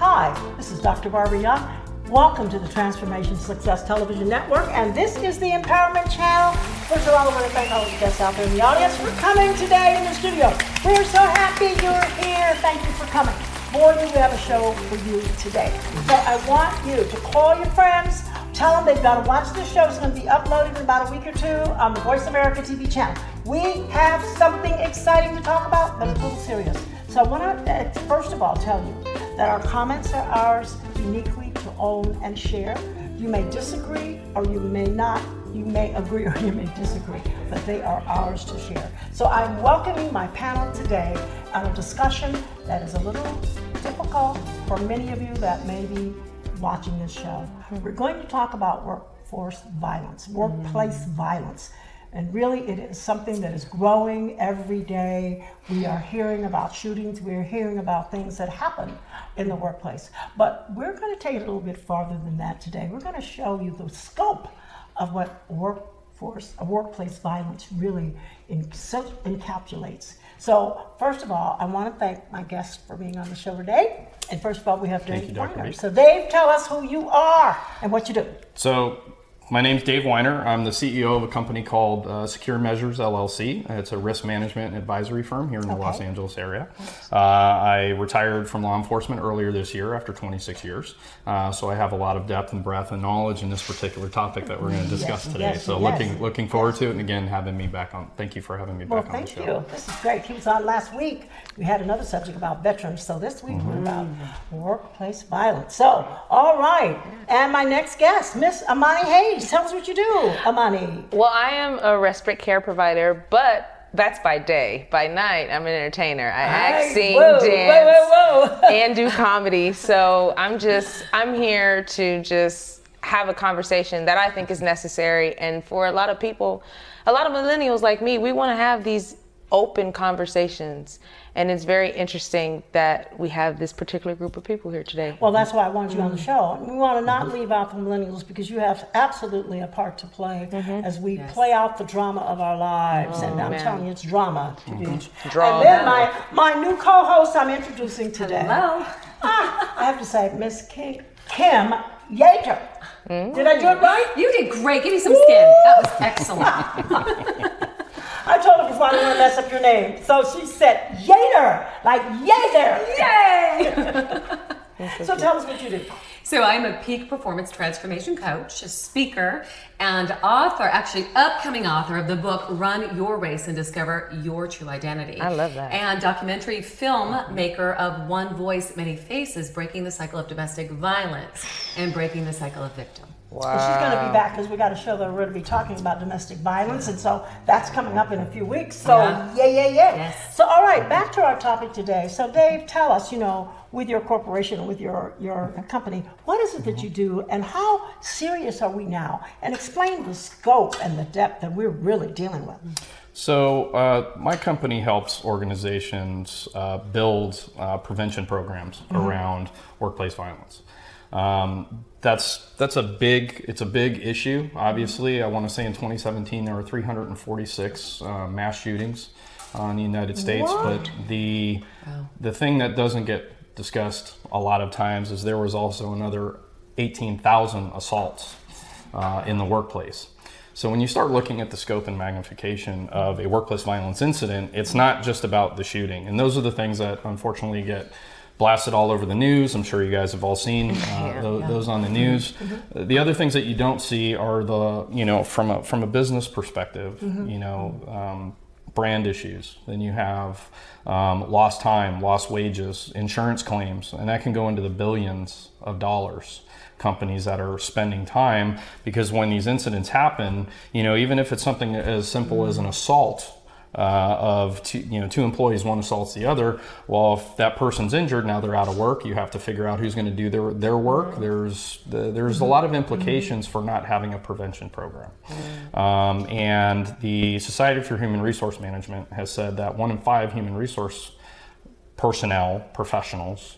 Hi, this is Dr. Barbara Young. Welcome to the Transformation Success Television Network, and this is the Empowerment Channel. First of all, I want to thank all the guests out there in the audience for coming today in the studio. We're so happy you're here. Thank you for coming. Boy, do we have a show for you today. So I want you to call your friends, tell them they've got to watch this show. It's going to be uploaded in about a week or two on the Voice America TV channel. We have something exciting to talk about, but it's a little serious. So I want to, first of all, tell you that our comments are ours uniquely to own and share. You may disagree or you may not. You may agree or you may disagree, but they are ours to share. So I'm welcoming my panel today on a discussion that is a little difficult for many of you that may be watching this show. We're going to talk about workforce violence, workplace violence. And really, it is something that is growing every day. We are hearing about shootings. We're hearing about things that happen in the workplace. But we're going to take it a little bit farther than that today. We're going to show you the scope of what workplace violence really encapsulates. So, first of all, I want to thank my guests for being on the show today. And first of all, we have Dave Weiner. So, Dave, tell us who you are and what you do. So, my name's Dave Weiner. I'm the CEO of a company called Secure Meausres, LLC. It's a risk management and advisory firm here in the Los Angeles area. I retired from law enforcement earlier this year after 26 years. So I have a lot of depth and breadth and knowledge in this particular topic that we're going to discuss today. Looking forward to it, and again, having me back on. Thank you for having me back on the show. Thank you. This is great. He was on last week. We had another subject about veterans. So this week we're about workplace violence. So, all right. And my next guest, Miss Imani Hayes. Tell us what you do, Imani. Well, I am a respite care provider, but that's by day. By night, I'm an entertainer. I act, sing, dance, and do comedy. So I'm here to just have a conversation that I think is necessary. And for a lot of people, a lot of millennials like me, we want to have these open conversations. And it's very interesting that we have this particular group of people here today. Well, that's why I wanted you on the show. We want to not leave out the millennials because you have absolutely a part to play as we play out the drama of our lives. And I'm telling you, it's drama. Drama. And then my new co-host I'm introducing today. Hello. I have to say, Miss Kim Yeater. Did I do it right? You did great. Give me some skin. That was excellent. I told her before I didn't want to mess up your name. So she said, Yeater, like yay there. Yay! So tell us what you do. So I'm a peak performance transformation coach, a speaker, and author, actually upcoming author of the book, Run Your Race and Discover Your True Identity. I love that. And documentary filmmaker of One Voice, Many Faces, breaking the cycle of domestic violence and breaking the cycle of victim. Wow. So she's going to be back because we got a show that we're going to be talking about domestic violence, and so that's coming up in a few weeks. So yeah. Yes. So all right, back to our topic today. So Dave, tell us, with your corporation, with your company, what is it that you do, and how serious are we now? And explain the scope and the depth that we're really dealing with. So my company helps organizations build prevention programs around workplace violence. That's a big issue. Obviously, I want to say in 2017 there were 346 mass shootings in the United States. What? But the thing that doesn't get discussed a lot of times is there was also another 18,000 assaults in the workplace. So when you start looking at the scope and magnification of a workplace violence incident, it's not just about the shooting. And those are the things that unfortunately get blasted all over the news. I'm sure you guys have all seen those on the news. The other things that you don't see are from a business perspective, brand issues. Then you have lost time, lost wages, insurance claims, and that can go into the billions of dollars. Companies that are spending time, because when these incidents happen, even if it's something as simple as an assault, of two employees, one assaults the other. Well, if that person's injured, now they're out of work. You have to figure out who's going to do their work. There's a lot of implications for not having a prevention program. And the Society for Human Resource Management has said that 1 in 5 human resource professionals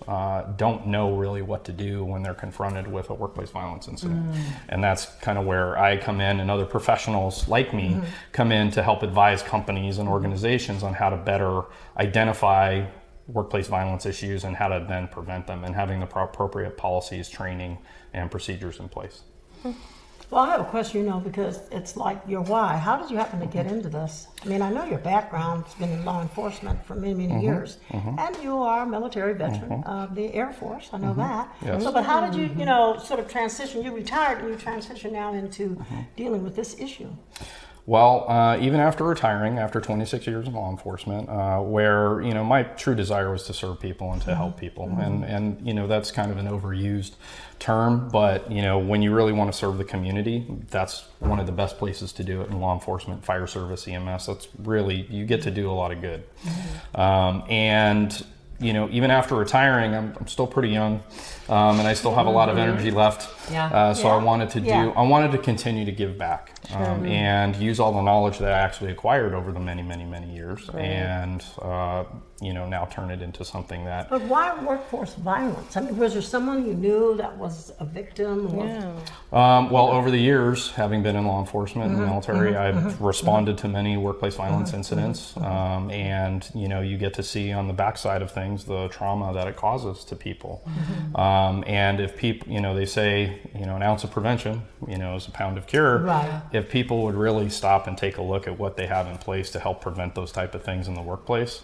don't know really what to do when they're confronted with a workplace violence incident. And that's kind of where I come in, and other professionals like me come in to help advise companies and organizations on how to better identify workplace violence issues and how to then prevent them, and having the appropriate policies, training, and procedures in place. Well, I have a question, because it's like your why. How did you happen to get into this? I mean, I know your background's been in law enforcement for many, many years, and you are a military veteran of the Air Force. I know that. Yes. So, but how did you, sort of transition? You retired and you transitioned now into dealing with this issue. Well, even after retiring, after 26 years in law enforcement, where, my true desire was to serve people and to help people. And that's kind of an overused term, but, when you really want to serve the community, that's one of the best places to do it in law enforcement, fire service, EMS. That's really, you get to do a lot of good. And even after retiring, I'm still pretty young, and I still have a lot of energy left. So I wanted to continue to give back, and use all the knowledge that I actually acquired over the many, many, many years, and now turn it into something that. But why workforce violence? I mean, was there someone you knew that was a victim? Well, over the years, having been in law enforcement and the military, I've responded to many workplace violence incidents, and you get to see on the backside of things the trauma that it causes to people. And if people, they say, an ounce of prevention, is a pound of cure. Right. If people would really stop and take a look at what they have in place to help prevent those type of things in the workplace,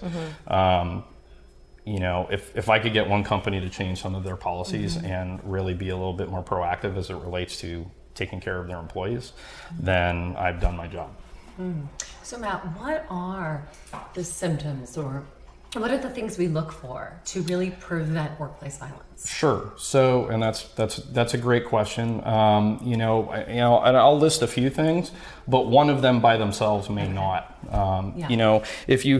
if I could get one company to change some of their policies and really be a little bit more proactive as it relates to taking care of their employees, then I've done my job. So Matt, what are the symptoms, or what are the things we look for to really prevent workplace violence? Sure. So, and that's a great question. And I'll list a few things, but one of them by themselves may not. If you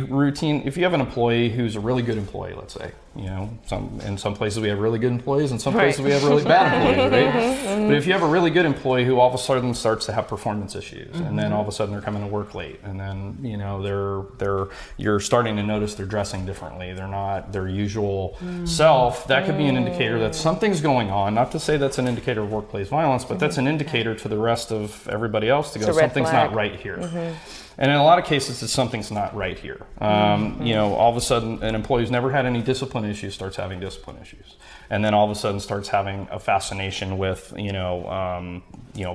have an employee who's a really good employee, let's say, in some places we have really good employees, in some places we have really bad employees, right? But if you have a really good employee who all of a sudden starts to have performance issues, and then all of a sudden they're coming to work late, and then you're starting to notice they're dressing differently, they're not their usual self, that could be an indicator that something's going on. Not to say that's an indicator of workplace violence, but that's an indicator to the rest of everybody else to go, something's not right here. And in a lot of cases, it's something's not right here. All of a sudden, an employee who's never had any discipline issues starts having discipline issues, and then all of a sudden starts having a fascination with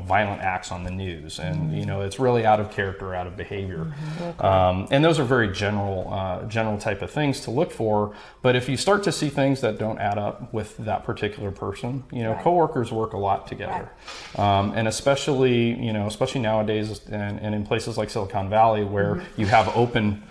violent acts on the news, and it's really out of character, out of behavior. And those are very general type of things to look for. But if you start to see things that don't add up with that particular person, coworkers work a lot together, and especially nowadays, and in places like Silicon Valley, where you have open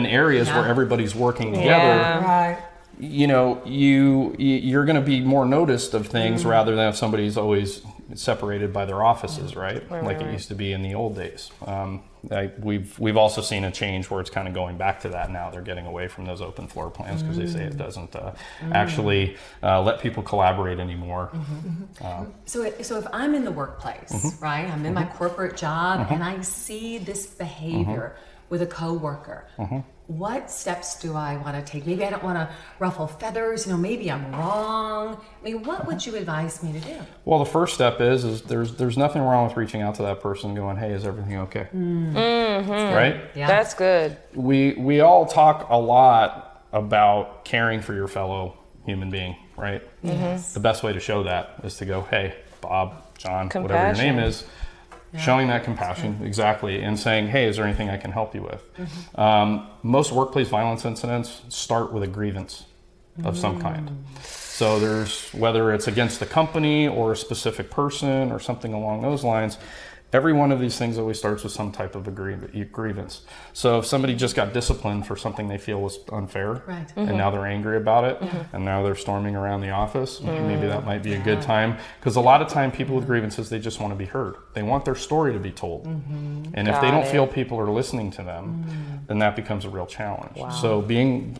areas where everybody's working together. You're going to be more noticed of things rather than if somebody's always separated by their offices, right? It used to be in the old days. We've also seen a change where it's kind of going back to that now. They're getting away from those open floor plans because they say it doesn't actually let people collaborate anymore. So if I'm in the workplace, right? I'm in my corporate job and I see this behavior with a coworker. What steps do I want to take? Maybe I don't want to ruffle feathers. Maybe I'm wrong. I mean, what would you advise me to do? Well, the first step is there's nothing wrong with reaching out to that person, going, "Hey, is everything okay?" Right? Yeah. That's good. We all talk a lot about caring for your fellow human being, right? Yes. The best way to show that is to go, "Hey, Bob, John, whatever your name is." Showing that compassion, exactly, and saying, "Hey, is there anything I can help you with?" Most workplace violence incidents start with a grievance of some kind. So there's, whether it's against the company or a specific person or something along those lines, every one of these things always starts with some type of a grievance. So if somebody just got disciplined for something they feel was unfair, and now they're angry about it, and now they're storming around the office, maybe that might be a good time. Because a lot of time people with grievances, they just want to be heard. They want their story to be told. And if they don't feel people are listening to them, then that becomes a real challenge. So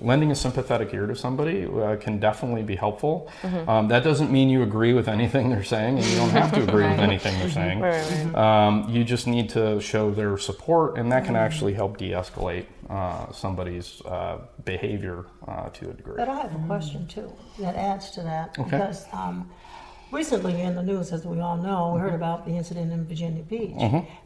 lending a sympathetic ear to somebody can definitely be helpful. That doesn't mean you agree with anything they're saying, and you don't have to agree with anything they're saying. You just need to show their support, and that can actually help de-escalate somebody's behavior to a degree. But I have a question too that adds to that, because Recently in the news, as we all know, we heard about the incident in Virginia Beach.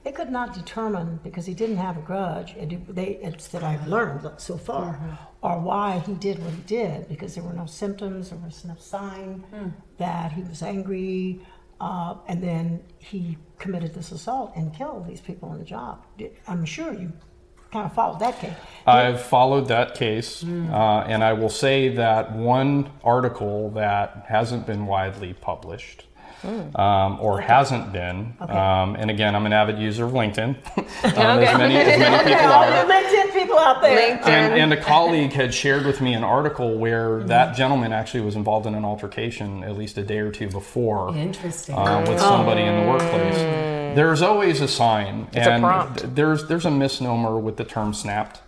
They could not determine, because he didn't have a grudge, it's that I've learned so far, or why he did what he did, because there were no symptoms, there was no sign that he was angry, and then he committed this assault and killed these people on the job. I'm sure you kind of followed that case. I've followed that case, and I will say that one article that hasn't been widely published, or hasn't been, and again, I'm an avid user of LinkedIn, as many people All are. the LinkedIn people out there. And a colleague had shared with me an article where that gentleman actually was involved in an altercation at least a day or two before. Interesting. With somebody in the workplace. There's always a sign, It's a prompt. There's a misnomer with the term snapped.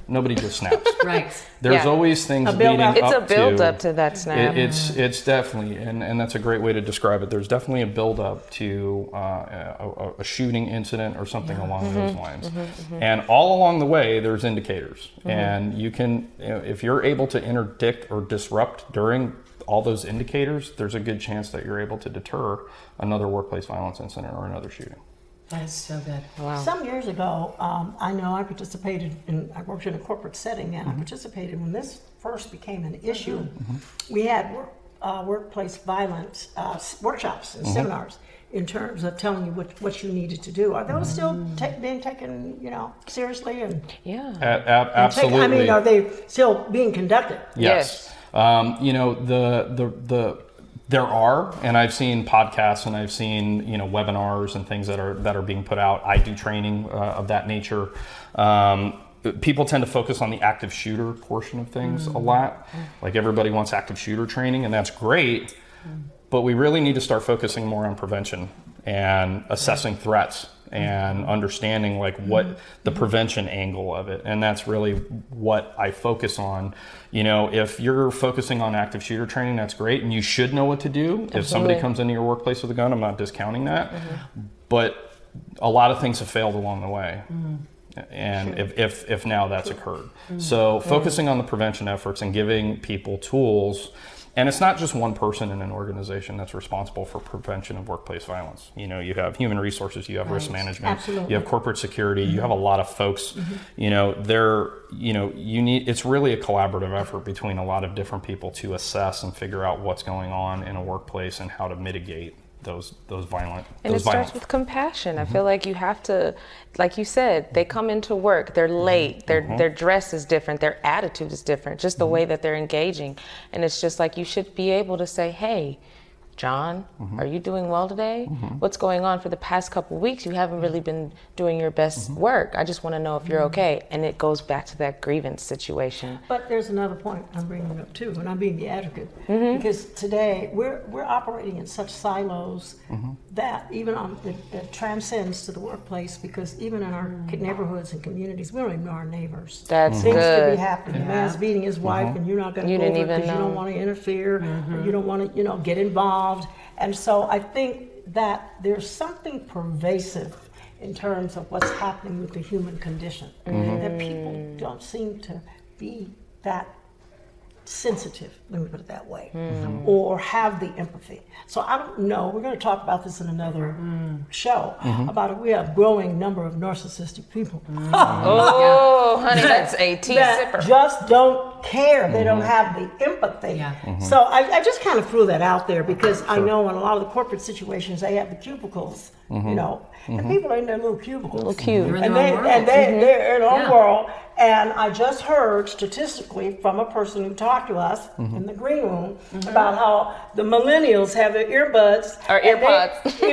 Nobody just snaps. Right. There's Yeah. always things A leading build-up. up It's to. a build up to that snap. It's definitely, and that's a great way to describe it. There's definitely a build up to a shooting incident or something along those lines. And all along the way, there's indicators. And you can, if you're able to interdict or disrupt during all those indicators, there's a good chance that you're able to deter another workplace violence incident or another shooting. That is so good. Wow. Some years ago, I know I participated I worked in a corporate setting, and I participated when this first became an issue. We had workplace violence workshops and seminars in terms of telling you what you needed to do. Are those still being taken, seriously? And Yeah. Absolutely. are they still being conducted? Yes. There are, and I've seen podcasts and I've seen webinars and things that are being put out. I do training of that nature. People tend to focus on the active shooter portion of things a lot. Like everybody wants active shooter training, and that's great. But we really need to start focusing more on prevention and assessing threats and understanding what the prevention angle of it. And that's really what I focus on. If you're focusing on active shooter training, that's great. And you should know what to do. If somebody comes into your workplace with a gun, I'm not discounting that. But a lot of things have failed along the way. And if now that's occurred. So focusing on the prevention efforts and giving people tools. And it's not just one person in an organization that's responsible for prevention of workplace violence. You have human resources, you have risk management, you have corporate security, you have a lot of folks. It's really a collaborative effort between a lot of different people to assess and figure out what's going on in a workplace and how to mitigate those violent. And it starts with compassion. I feel like you have to, like you said, they come into work, they're late, their dress is different, their attitude is different, just the way that they're engaging. And it's just like you should be able to say, hey, John, are you doing well today? What's going on? For the past couple of weeks, you haven't really been doing your best work. I just want to know if you're okay. And it goes back to that grievance situation. But there's another point I'm bringing up too, and I'm being the advocate, because today we're operating in such silos that even it transcends to the workplace, because even in our neighborhoods and communities, we don't even know our neighbors. That's Things could good. be happening. The man's beating his wife, and you're not going to You go didn't over it even because you know. don't want to interfere, or you don't want to, get involved. And so I think that there's something pervasive in terms of what's happening with the human condition, that people don't seem to be that sensitive, let me put it that way, or have the empathy. So I don't know, we're going to talk about this in another show, about we have a growing number of narcissistic people. Oh, honey, that's a tea that sipper. just don't care. They don't have the empathy. Yeah. So I just kind of threw that out there, because I know in a lot of the corporate situations they have the cubicles, and people are in their little cubicles. Little cute. They're in And, their they, own world. and they're in their own Yeah. world. And I just heard statistically from a person who talked to us in the green room about how the millennials have their earbuds Or and earpods.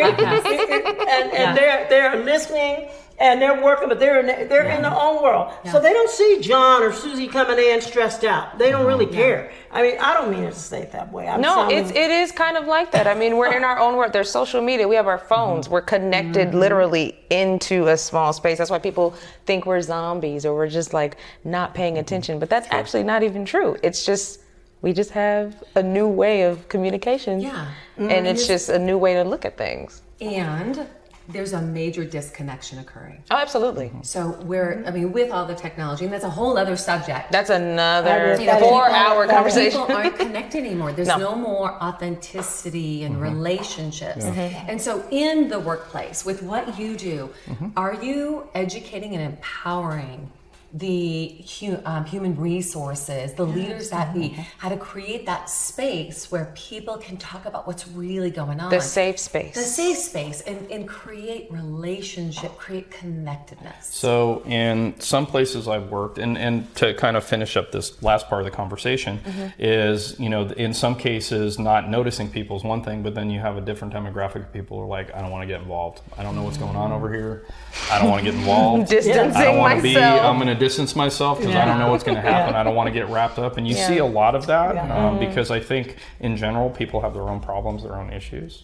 and they're listening and they're working, but they're in their own world. So they don't see John or Susie coming in stressed out. They don't really care. I mean, I don't mean it to say it that way. It is kind of like that. I mean, we're in our own world. There's social media. We have our phones. We're connected literally into a small space. That's why people think we're zombies or we're just like not paying attention. But that's actually not even true. It's just, we just have a new way of communication. Yeah. And it's just a new way to look at things. And there's a major disconnection occurring. Oh, absolutely. So with all the technology, and that's a whole other subject. That's another That is- 4-hour conversation. People aren't connected anymore. There's no more authenticity and relationships. And so in the workplace, with what you do, are you educating and empowering the human resources, the leaders that be, how to create that space where people can talk about what's really going on? The safe space. The safe space, and create relationship, create connectedness. So in some places I've worked, and to kind of finish up this last part of the conversation, is, in some cases not noticing people is one thing, but then you have a different demographic of people who are like, I don't want to get involved. I don't know what's going on over here. I don't want to get involved. Distancing I don't want to myself. I'm going to distance myself because I don't know what's going to happen. I don't want to get wrapped up. And you see a lot of that because I think in general people have their own problems, their own issues.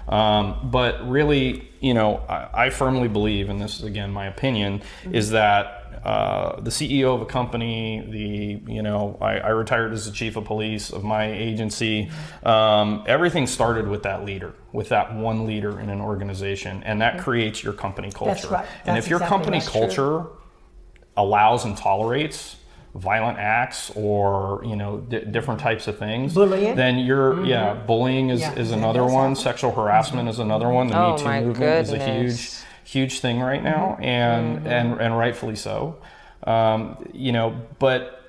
But really, I firmly believe, and this is again my opinion, is that the CEO of a company, I retired as the chief of police of my agency. Everything started with that leader, with that one leader in an organization, and that creates your company culture. That's right. And That's if your exactly company right. culture allows and tolerates violent acts or different types of things, Bullying? then you're bullying is another one. Sexual harassment is another one. The Me Too my movement is goodness. a huge thing right now, and rightfully so. But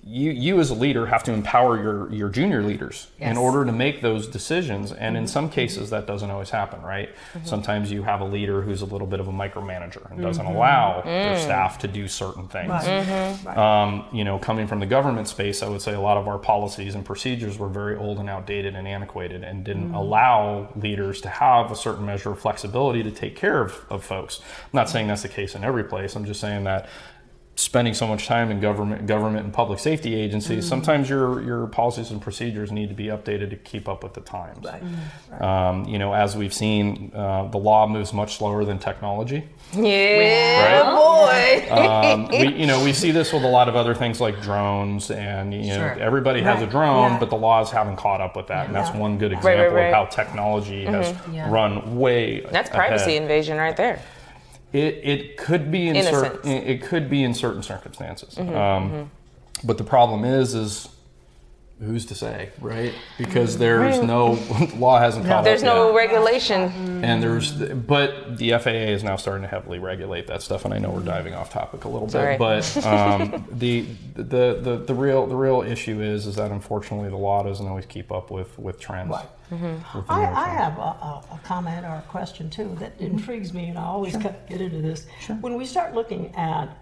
you as a leader have to empower your junior leaders in order to make those decisions, and in some cases that doesn't always happen, right? Sometimes you have a leader who's a little bit of a micromanager and doesn't allow their staff to do certain things. Coming from the government space, I would say a lot of our policies and procedures were very old and outdated and antiquated and didn't allow leaders to have a certain measure of flexibility to take care of folks. I'm not saying that's the case in every place. I'm just saying that spending so much time in government and public safety agencies, sometimes your policies and procedures need to be updated to keep up with the times. As we've seen, the law moves much slower than technology. Yeah, boy. We see this with a lot of other things like drones, and everybody has a drone, but the laws haven't caught up with that, and that's one good example of how technology has run way. That's privacy invasion right there. It could be in certain circumstances, but the problem is who's to say, right? Because there's no law hasn't caught up. There's no yet. regulation, And but the FAA is now starting to heavily regulate that stuff, and I know we're diving off topic a little bit, Sorry. but the real issue is that unfortunately the law doesn't always keep up with trends. Right. with the I newer trends. have a comment or a question too that intrigues me, and I always get into this. When we start looking at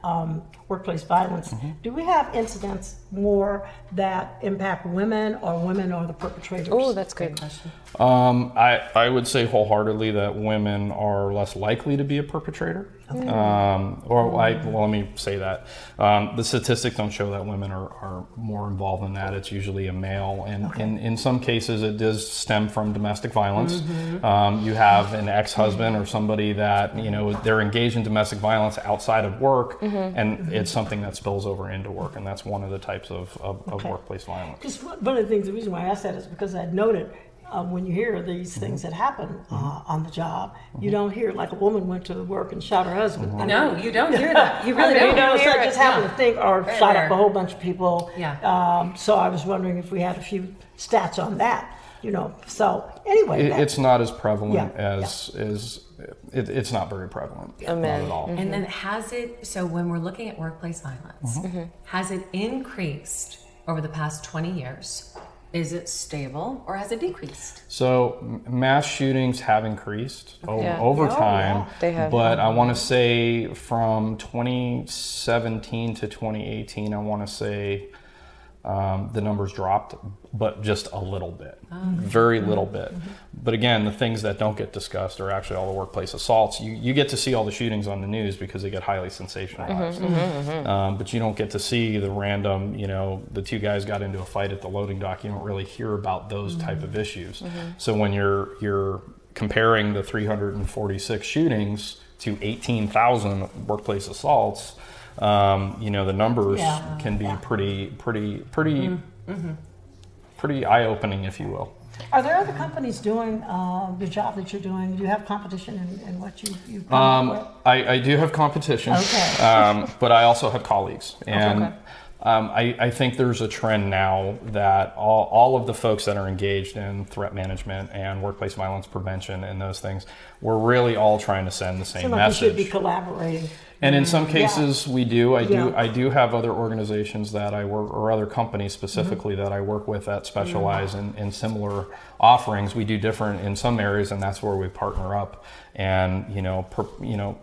workplace violence, do we have incidents more that impact women are the perpetrators? Oh, that's a good question. I would say wholeheartedly that women are less likely to be a perpetrator. Let me say that. The statistics don't show that women are more involved in that. It's usually a male. And in some cases, it does stem from domestic violence. You have an ex-husband or somebody that, they're engaged in domestic violence outside of work, and it's something that spills over into work. And that's one of the types of workplace violence. Because one of the things, the reason why I asked that is because I had noted when you hear these things that happen on the job, you don't hear like a woman went to work and shot her husband. No, you don't hear that. You really don't. You don't hear so I it. just happened to think, or Very shot rare. up a whole bunch of people. Yeah. So I was wondering if we had a few stats on that. So anyway, It's not as prevalent Yeah, it's not very prevalent. Amen. Not at all. And then so when we're looking at workplace violence, has it increased over the past 20 years? Is it stable or has it decreased? So mass shootings have increased over time, They have. but I want to say from 2017 to 2018, I want to say the numbers dropped, but just a little bit, very little bit. But again, the things that don't get discussed are actually all the workplace assaults. You get to see all the shootings on the news because they get highly sensationalized. But you don't get to see the random, the two guys got into a fight at the loading dock. You don't really hear about those type of issues. So when you're comparing the 346 shootings to 18,000 workplace assaults, the numbers can be pretty eye-opening, if you will. Are there other companies doing the job that you're doing? Do you have competition in what you come up with? I do have competition, Okay. but I also have colleagues. And Okay. I think there's a trend now that all of the folks that are engaged in threat management and workplace violence prevention and those things, we're really all trying to send the same Seems like message. you should be collaborating. And in some cases we do. Yeah. I do have other organizations that I work, or other companies specifically that I work with that specialize in similar offerings. We do different in some areas, and that's where we partner up and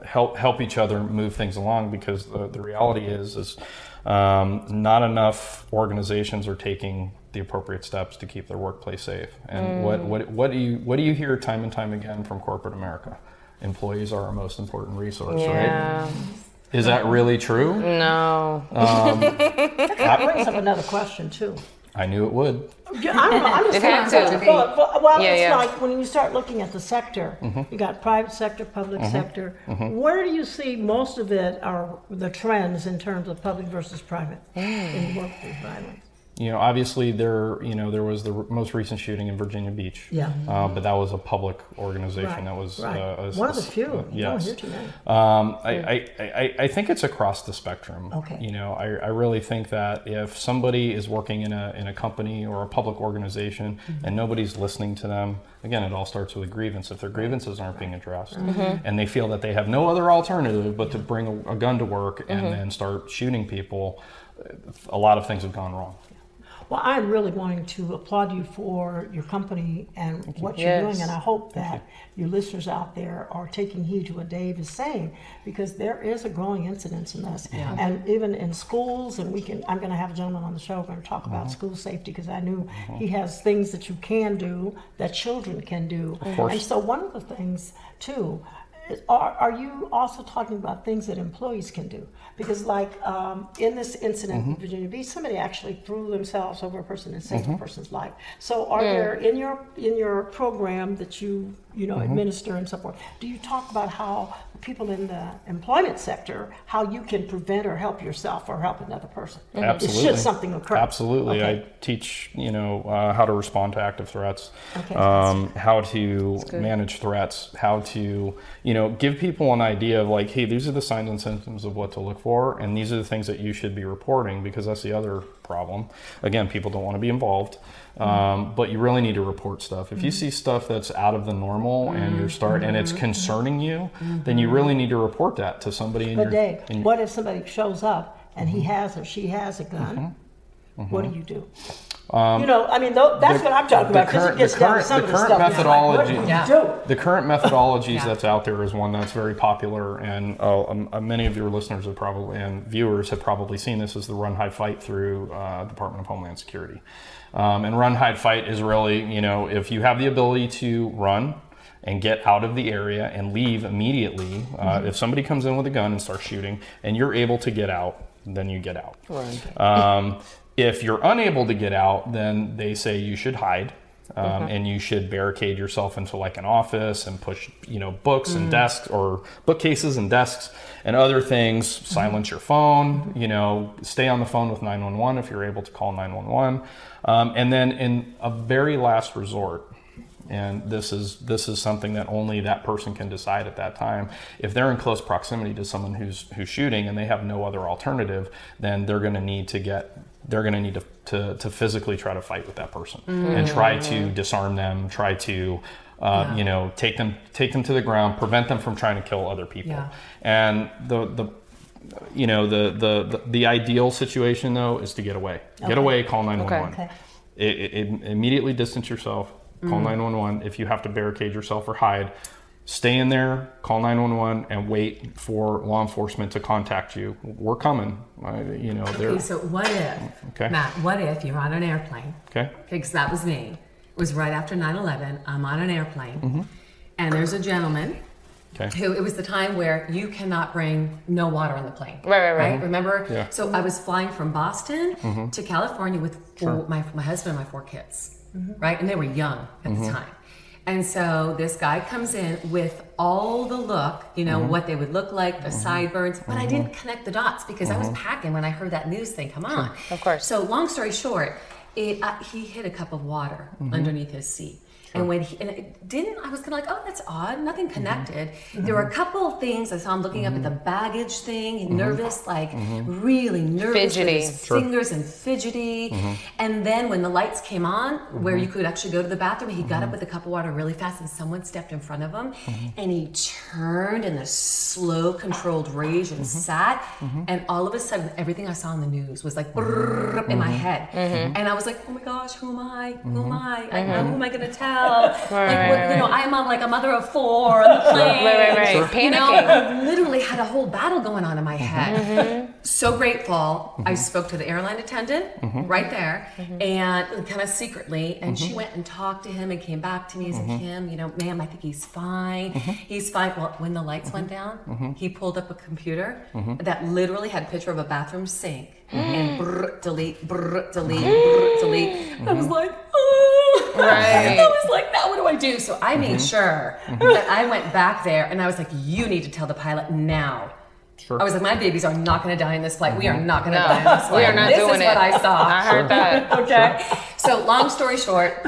help each other move things along, because the reality is not enough organizations are taking the appropriate steps to keep their workplace safe. And what do you hear time and time again from corporate America? Employees are our most important resource, Yeah. right? Is that really true? No. That brings up another question too. I knew it would. Yeah, I'm just It had saying, to. well, Yeah, it's yeah. like when you start looking at the sector, you got private sector, public sector. Where do you see most of it are the trends in terms of public versus private in workplace violence? Obviously there was the most recent shooting in Virginia Beach. Yeah. But that was a public organization. Right, That was right. One of the few. You don't Yes. hear too many. I think it's across the spectrum. Okay. I really think that if somebody is working in a company or a public organization and nobody's listening to them, again, it all starts with a grievance. If their grievances aren't being addressed and they feel that they have no other alternative but to bring a gun to work and then start shooting people, a lot of things have gone wrong. Well, I'm really wanting to applaud you for your company and what you're Yes. doing, and I hope that your listeners out there are taking heed to what Dave is saying, because there is a growing incidence in this, and even in schools. And I'm going to have a gentleman on the show. We're going to talk about school safety, because I knew he has things that you can do that children can do. Of course. And so one of the things too. Are you also talking about things that employees can do? Because like in this incident in Virginia Beach, somebody actually threw themselves over a person and saved a person's life. So are there in your program that you administer and so forth, do you talk about how people in the employment sector, how you can prevent or help yourself or help another person? Absolutely. Should something occur. Absolutely. Okay. I teach, how to respond to active threats, Okay. how to manage threats, how to, give people an idea of like, hey, these are the signs and symptoms of what to look for, and these are the things that you should be reporting, because that's the other problem. Again, people don't want to be involved, but you really need to report stuff. If you see stuff that's out of the normal and it's concerning you, then you really need to report that to somebody. But Dave, what if somebody shows up and he has or she has a gun? What do you do? That's what I'm talking about, because it gets down to some of the stuff. methodology. What do you do? The current methodologies that's out there is one that's very popular, and many of your listeners have probably, and viewers have probably seen this, is the run, hide, fight through Department of Homeland Security. And run, hide, fight is really, if you have the ability to run and get out of the area and leave immediately, if somebody comes in with a gun and starts shooting and you're able to get out, then you get out. Right. If you're unable to get out, then they say you should hide, and you should barricade yourself into like an office and push, books and desks, or bookcases and desks and other things. Silence your phone. Stay on the phone with 911 if you're able to call 911. And then in a very last resort, and this is something that only that person can decide at that time, if they're in close proximity to someone who's shooting and they have no other alternative, then they're going to need to physically try to fight with that person and try to disarm them, try to take them to the ground, prevent them from trying to kill other people. And the ideal situation though is to get away. Get away, call 911. Okay. Immediately distance yourself, call 911. If you have to barricade yourself or hide, stay in there, call 911, and wait for law enforcement to contact you. We're coming. Okay, so what if, Matt, what if you're on an airplane? Okay. Because that was me. It was right after 9/11. I'm on an airplane, and there's a gentleman who, it was the time where you cannot bring no water on the plane. Right. Remember? Yeah. So I was flying from Boston to California with my husband and my 4 kids, right? And they were young at the time. And so this guy comes in with all the look, what they would look like, the sideburns, but I didn't connect the dots because I was packing when I heard that news thing come on. Of course. So long story short, he hid a cup of water underneath his seat. And when I was kind of like, oh, that's odd, nothing connected. There were a couple of things I saw him looking up at the baggage thing, nervous, like really nervous, Fidgety. with his fingers and fidgety. And then when the lights came on, where you could actually go to the bathroom, he got up with a cup of water really fast, and someone stepped in front of him, and he turned in this slow, controlled rage and sat. And all of a sudden, everything I saw on the news was like in my head, and I was like, oh my gosh, who am I? Who am I? Who am I going to tell? I'm like a mother of 4 on the plane. Right. Panicking. I literally had a whole battle going on in my head. So grateful. I spoke to the airline attendant right there, and kind of secretly, and she went and talked to him and came back to me and said, Kim, ma'am, I think he's fine. He's fine. Well, when the lights went down, he pulled up a computer that literally had a picture of a bathroom sink and delete. I was like, oh. Right. I was like, now what do I do? So I made sure that I went back there, and I was like, you need to tell the pilot now. Sure. I was like, my babies are not going to die in this flight. We are not going to die in this flight. We are not this doing is it. what I saw. I heard that. Okay. So long story short,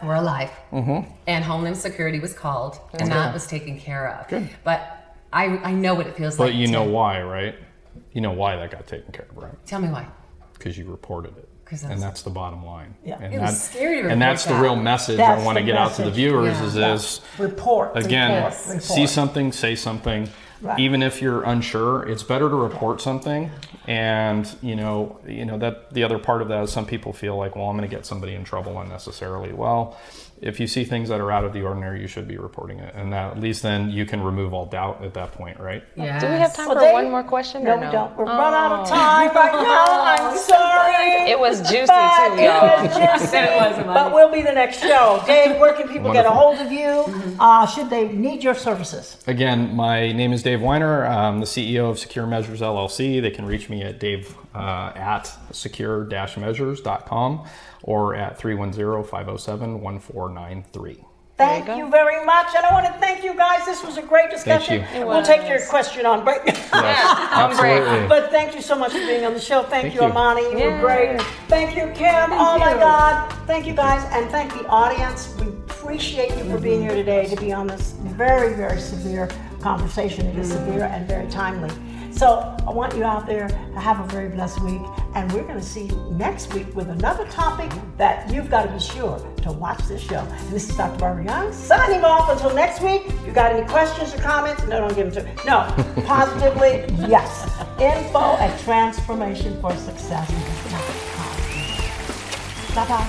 we're alive. And Homeland Security was called, and that was taken care of. Good. But I know what it feels like. But you know why, right? You know why that got taken care of, right? Tell me why. Because you reported it. That's- And that's the bottom line. Yeah. And It was scary to report and that's the that. real message That's I want to the get out to the message. viewers Yeah. is Report. again, report. see something, say something. Right. Even if you're unsure, it's better to report something. And that the other part of that is some people feel like, well, I'm going to get somebody in trouble unnecessarily. Well, if you see things that are out of the ordinary, you should be reporting it, and that, at least then you can remove all doubt at that point, right? Yes. Do we have time Well, for Dave- one more question? No, or we no? don't. We're run out of time right now. I'm sorry. It was juicy But too, y'all. it was juicy. It was, Imani. But we'll be the next show. Dave, where can people get a Wonderful. hold of you? Should they need your services? Again, my name is Dave Weiner. I'm the CEO of Secure Meausres LLC. They can reach me at Dave at secure-measures.com or at 310-507-1493. Thank you very much. And I want to thank you guys. This was a great discussion. Thank you. We'll take your question on break. Yes, absolutely. But thank you so much for being on the show. Thank you, you. Imani. You were Yay. great. Thank you, Kim. Oh my you. God. Thank you guys. And thank the audience. We appreciate you for being here today to be on this very, very severe conversation. It is severe and very timely. So I want you out there to have a very blessed week. And we're going to see you next week with another topic that you've got to be sure to watch this show. And this is Dr. Barbara Young signing off until next week. If you got any questions or comments, no, don't give them to me. No, positively, yes. info@transformationforsuccess.com. Bye-bye.